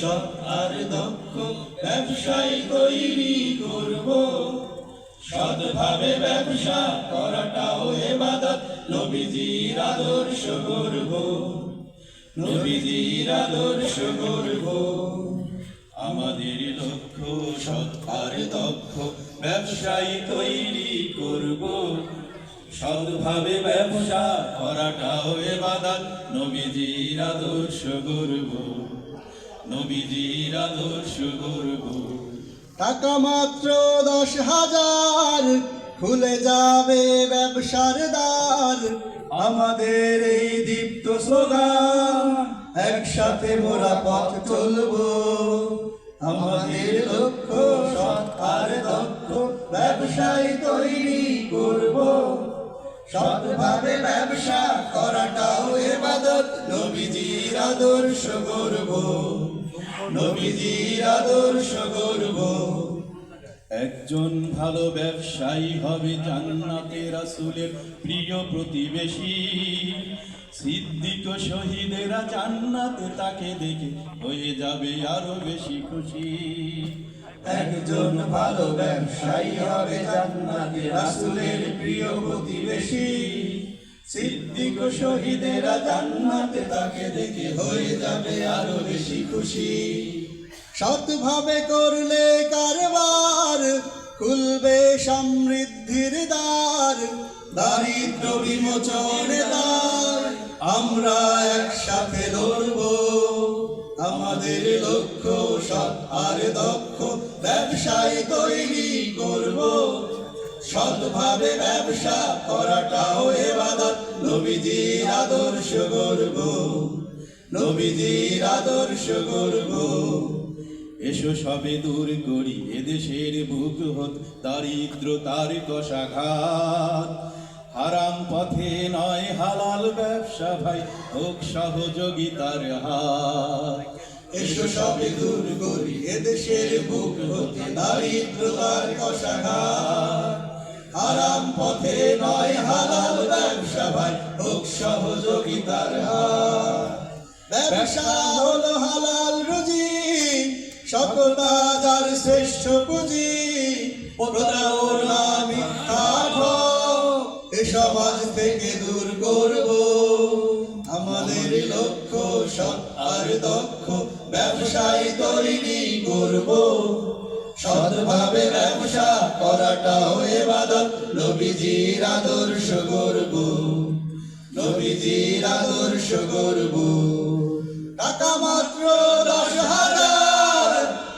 সৎ আর দক্ষ ব্যবসায়ী তৈরি করব। সৎভাবে ব্যবসা করাটাও ইবাদত, নবীজির আদর্শ গর্ব, নবীজির আদর্শ গর্ব। আমাদের লক্ষ্য সৎ আর দক্ষ ব্যবসায়ী তৈরি করব। সৎভাবে ব্যবসা করাটাও ইবাদত, নবীজির আদর্শ গর্ব, নবীজির আদর্শ গর্ব। টাকা মাত্র 10,000 খুলে যাবে ব্যবসার দ্বার। আমাদের এই দীপ্ত স্লোগান, একসাথে মোরা পথ চলবো। আমাদের লক্ষ্য সৎ আর দক্ষ ব্যবসায়ী তৈরি করব। সৎভাবে ব্যবসা করাটাও ইবাদত, নবীজির আদর্শ গর্ব, নবীজির আদর্শ গর্ব। একজন ভালো ব্যবসায়ী হবে জান্নাতে রাসূলের প্রিয় প্রতিবেশী। সিদ্দিক ও শহীদেরা জান্নাতে তাকে দেখে হয়ে যাবে আরো বেশি খুশি। একজন ভালো ব্যবসায়ী হবে জান্নাতে রাসূলের প্রিয় প্রতিবেশী। সিদ্দিক ও শহীদেরা জান্নাতে তাকে দেখে হয়ে যাবে আরো বেশি খুশি। সৎভাবে করলে কারবার খুলবে সমৃদ্ধির দ্বার। দারিদ্র বিমোচনের দ্বার আমরা একসাথে লড়ব। আমাদের লক্ষ্য সৎ আর দক্ষ ব্যবসায়ী তৈরি করব। সৎভাবে ব্যবসা করাটাও ইবাদত, নবীজির আদর্শ গর্ব, নবীজির আদর্শ গর্ব। এসো সবে দূর করি এদেশের বুক হত দারিদ্রতার কষাঘাত। হারাম পথে নয় হালাল ব্যবসা ভাই, হোক সহযোগিতার হাত। এসো সবে দূর করি এদেশের বুক হতে দারিদ্রতার কষাঘাত। হারাম পথে নয় হালাল ব্যবসা ভাই, হোক সহযোগিতার হাত। ব্যবসা হলো হালাল রুজি, সকল বাজার শ্রেষ্ঠ পুঁজি। প্রতারণা মিথ্যা ঠক এ সমাজ থেকে দূর করব। আমাদের লক্ষ্য সৎ আর দক্ষ ব্যবসায়ী তৈরি করব। সৎভাবে ব্যবসা করাটাও ইবাদত, নবীজির আদর্শ গর্ব, নবীজির আদর্শ গর্ব। টাকা মাত্র 10,000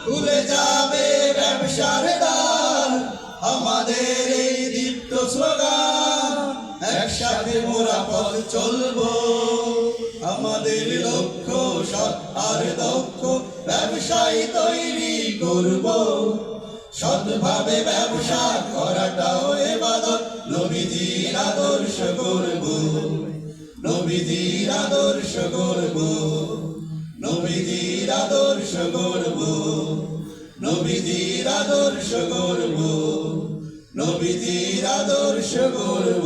খুলে যাবে ব্যবসার দ্বার। আমাদের এই দীপ্ত স্লোগান, একসাথে মোরা পথ চলবো। আমাদের লক্ষ্য সৎ আর দক্ষ ব্যবসায়ী তৈরি করব। সৎভাবে ব্যবসা করাটাও ইবাদত, নবীজির আদর্শ গর্ব, নবীজির আদর্শ গর্ব, নবীজির আদর্শ গর্ব, নবীজির আদর্শ গর্ব, নবীজির আদর্শ গর্ব।